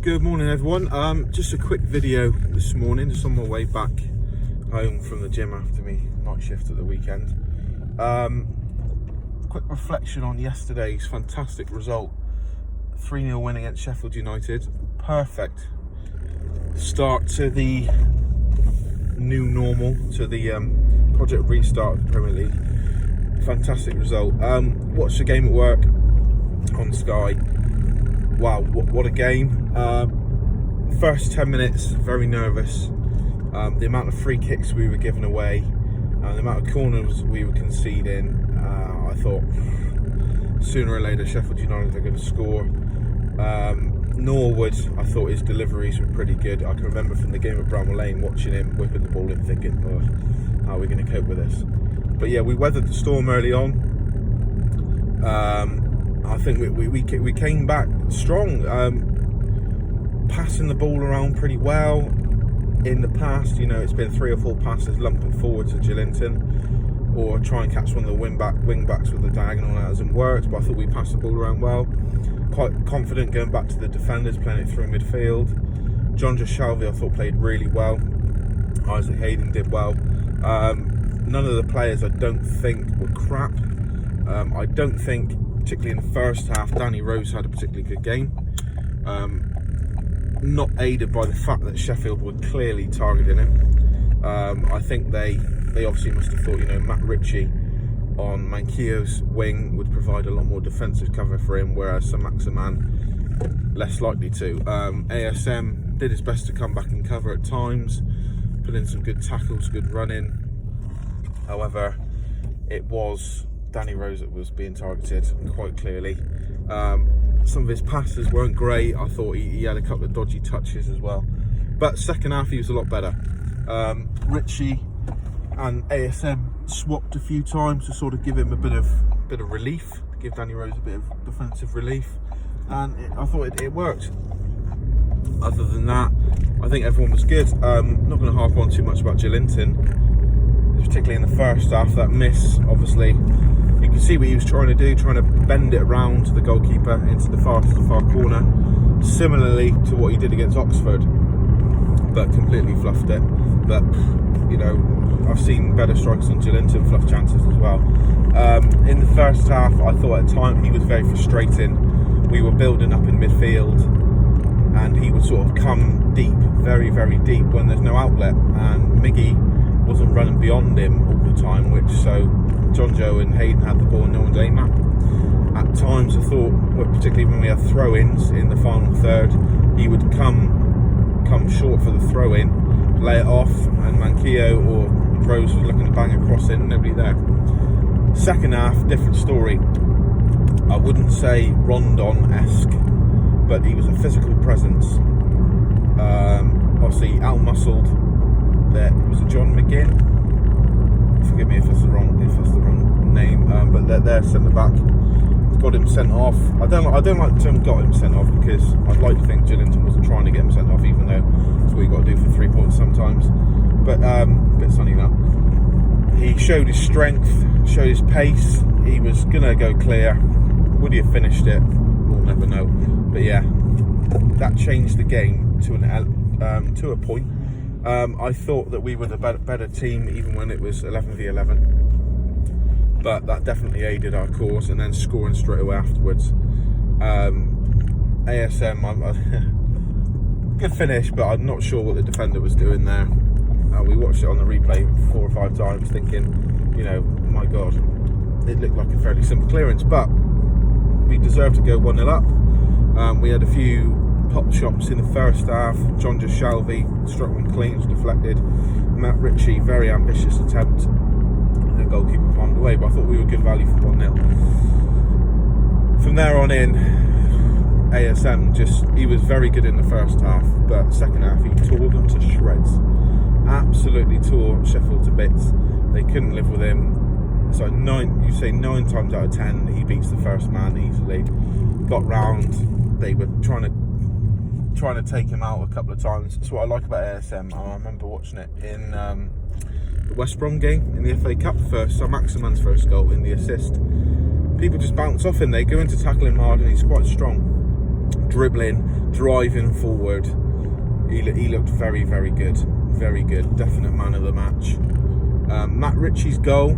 Good morning everyone. Just a quick video this morning, just on my way back home from the gym after me night shift at the weekend. Quick reflection on yesterday's fantastic result. 3-0 win against Sheffield United. Perfect start to the new normal, to the project restart of the Premier League. Fantastic result. Watched the game at work on Sky. Wow, what a game. First 10 minutes, very nervous. The amount of free kicks we were giving away, the amount of corners we were conceding, I thought sooner or later Sheffield United are going to score. Norwood, I thought his deliveries were pretty good. I can remember from the game at Bramall Lane watching him whipping the ball in, thinking, oh, how are we going to cope with this? But yeah, we weathered the storm early on. I think we came back strong, passing the ball around pretty well. In the past, you know, it's been 3 or 4 passes, lump it forward to Gillington, or try and catch one of the wing backs with the diagonal. That hasn't worked, but I thought we passed the ball around well. Quite confident going back to the defenders, playing it through midfield. Shelvey, I thought, played really well. Isaac Hayden did well. None of the players, I don't think, were crap. I don't think, particularly in the first half, Danny Rose had a particularly good game. Not aided by the fact that Sheffield were clearly targeting him. I think they obviously must have thought, you know, Matt Ritchie on Manquillo's wing would provide a lot more defensive cover for him, whereas Saint-Maximin less likely to. ASM did his best to come back and cover at times, put in some good tackles, good running. However, it was Danny Rose that was being targeted quite clearly. Some of his passes weren't great. I thought he had a couple of dodgy touches as well. But second half he was a lot better. Ritchie and ASM swapped a few times to sort of give him a bit of relief, give Danny Rose a bit of defensive relief, and I thought it worked. Other than that, I think everyone was good. Not going to harp on too much about Gillington, particularly in the first half. That miss, obviously, you can see what he was trying to do, trying to bend it around the goalkeeper into the far corner, similarly to what he did against Oxford, but completely fluffed it. But, you know, I've seen better strikes than Gillington fluff chances as well. In the first half, I thought at times he was very frustrating. We were building up in midfield, and he would sort of come deep, very, very deep, when there's no outlet, and Miggy wasn't running beyond him all the time, which so John Joe and Hayden had the ball and no one's aim at. At times I thought, particularly when we had throw-ins in the final third, he would come short for the throw-in, lay it off, and Manquillo or Rose was looking to bang across it and nobody there. Second half, different story. I wouldn't say Rondon-esque, but he was a physical presence. Obviously out-muscled. There was a John McGinn. Forgive me if it's the wrong name, but their centre back got him sent off. I don't like the term "got him sent off" because I'd like to think Gillington wasn't trying to get him sent off, even though that's what you got to do for 3 points sometimes. But a bit sunny now. He showed his strength, showed his pace. He was gonna go clear. Would he have finished it? We'll never know. But yeah, that changed the game to a point. I thought that we were the better team even when it was 11v11, but that definitely aided our cause, and then scoring straight away afterwards. ASM, good finish, but I'm not sure what the defender was doing there. We watched it on the replay 4 or 5 times thinking, you know, my God, it looked like a fairly simple clearance, but we deserved to go 1-0 up. We had a few pop shots in the first half. Shelvey struck one clean, was deflected. Matt Ritchie, very ambitious attempt. The goalkeeper palmed away, but I thought we were good value for 1-0. From there on in, ASM he was very good in the first half, but second half he tore them to shreds. Absolutely tore Sheffield to bits. They couldn't live with him. So 9 times out of 10 he beats the first man easily. Got round. They were trying to take him out a couple of times. That's what I like about ASM. I remember watching it in the West Brom game in the FA Cup, Saint-Maximin's first goal in the assist. People just bounce off him, they go in to tackle him hard, and he's quite strong. dribbling, driving forward. He looked very, very good. Very good. Definite man of the match. Matt Ritchie's goal,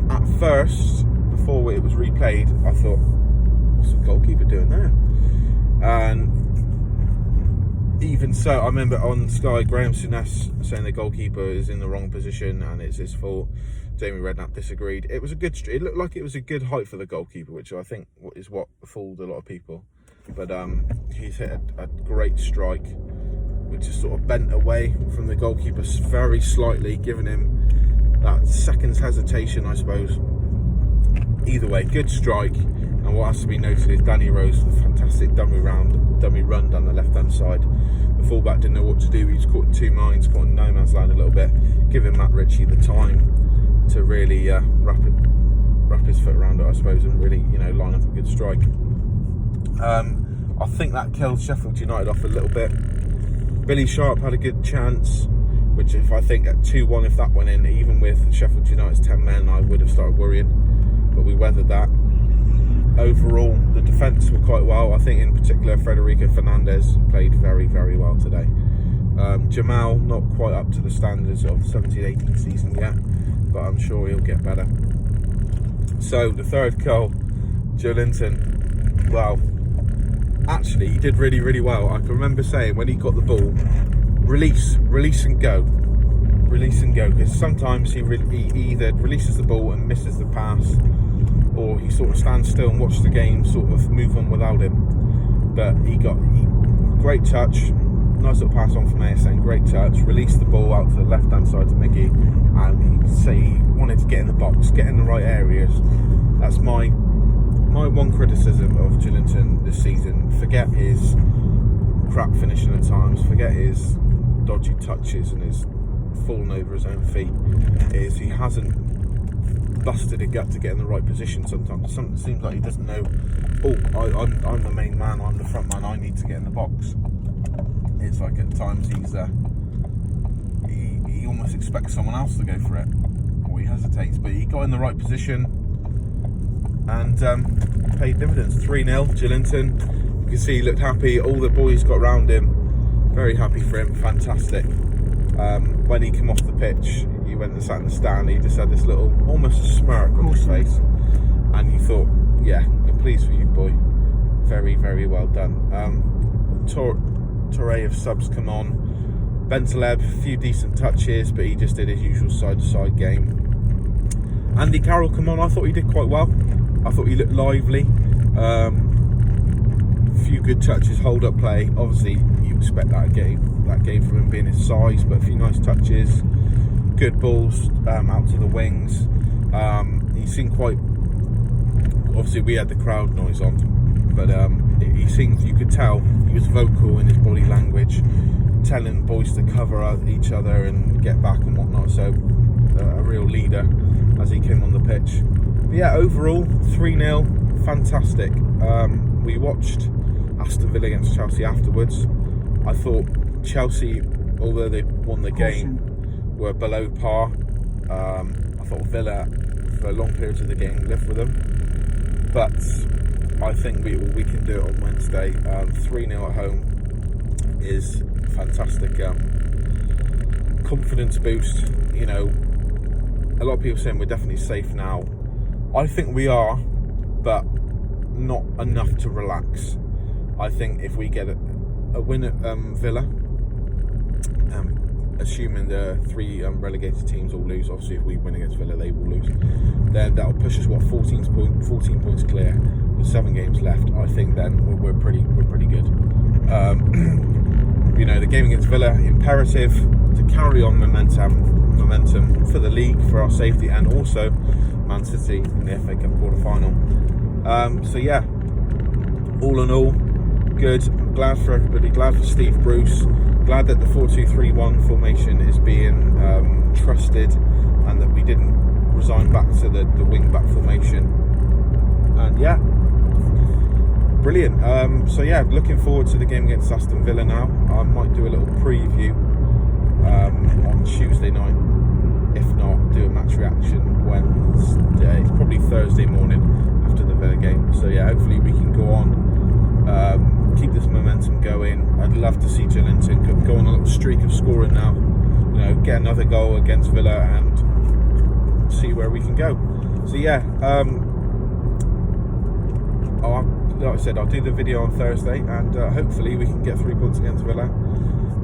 at first, before it was replayed, I thought, what's the goalkeeper doing there? And even so, I remember on Sky, Graham Souness saying the goalkeeper is in the wrong position and it's his fault. Jamie Redknapp disagreed. It looked like it was a good height for the goalkeeper, which I think is what fooled a lot of people. But he's hit a great strike, which is sort of bent away from the goalkeeper very slightly, giving him that second's hesitation, I suppose. Either way, good strike. And what has to be noted is Danny Rose with a fantastic dummy run down the left-hand side. The fullback didn't know what to do. He's caught in two minds, caught in no man's land a little bit, giving Matt Ritchie the time to really wrap his foot around it, I suppose, and really, line up a good strike. I think that killed Sheffield United off a little bit. Billy Sharp had a good chance, which if I think at 2-1, if that went in, even with Sheffield United's 10 men, I would have started worrying. But we weathered that. Overall, the defence were quite well. I think in particular, Federico Fernandez played very, very well today. Jamal, not quite up to the standards of 17-18 season yet, but I'm sure he'll get better. So, the third goal, Joelinton, well, actually, he did really, really well. I can remember saying when he got the ball, release and go. Release and go, because sometimes he either releases the ball and misses the pass, or he sort of stands still and watches the game sort of move on without him. But he great touch, nice little pass on from ASN, great touch, released the ball out to the left hand side to Miggy, and he wanted to get in the box, get in the right areas. That's my one criticism of Joelinton this season. Forget his crap finishing at times, forget his dodgy touches and his falling over his own feet, is he hasn't busted a gut to get in the right position sometimes. It seems like he doesn't know, I'm the main man, I'm the front man, I need to get in the box. It's like at times he almost expects someone else to go for it, or he hesitates, but he got in the right position and paid dividends. 3-0, Joelinton. You can see he looked happy, all the boys got around him, very happy for him, fantastic. When he came off the pitch, he went and sat in the stand, he just had this little, almost a smirk on his face, and you thought, yeah, I'm pleased for you, boy. Very, very well done. Torre of subs come on. Bentaleb, a few decent touches, but he just did his usual side-to-side game. Andy Carroll come on, I thought he did quite well. I thought he looked lively. A few good touches, hold-up play. Obviously, you expect that game from him being his size, but a few nice touches, good balls out to the wings. He seemed quite. Obviously, we had the crowd noise on, but he seemed. You could tell he was vocal in his body language, telling boys to cover each other and get back and whatnot. So, a real leader as he came on the pitch. But yeah, overall 3-0, fantastic. We watched Aston Villa against Chelsea afterwards. I thought Chelsea, although they won the game, were below par. I thought Villa, for long periods of the game, lived with them. But I think we can do it on Wednesday. 3-0 at home is fantastic. Confidence boost. A lot of people saying we're definitely safe now. I think we are, but not enough to relax. I think if we get a win at Villa, assuming the three relegated teams all lose, obviously if we win against Villa they will lose, then that'll push us 14 points clear with 7 games left. I think then we're pretty good. The game against Villa, imperative to carry on momentum for the league, for our safety, and also Man City in the FA Cup quarter-final. So yeah, all in all, good. I'm glad for everybody, glad for Steve Bruce, glad that the 4-2-3-1 formation is being trusted, and that we didn't resign back to the wing-back formation. And yeah, brilliant. So yeah, looking forward to the game against Aston Villa now. I might do a little preview on Tuesday night. If not, do a match reaction Wednesday. It's probably Thursday morning after the Villa game. So yeah, hopefully we can go on, keep this momentum going. I'd love to see Joelinton go on a little streak of scoring now. You know, get another goal against Villa and see where we can go. So yeah, like I said, I'll do the video on Thursday, and hopefully we can get 3 points against Villa.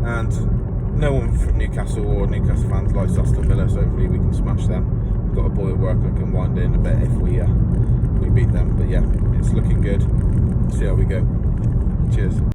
And no one from Newcastle or Newcastle fans likes Aston Villa, so hopefully we can smash them. We've got a boy at work I can wind in a bit if we beat them. But yeah, it's looking good. See how we go. Cheers.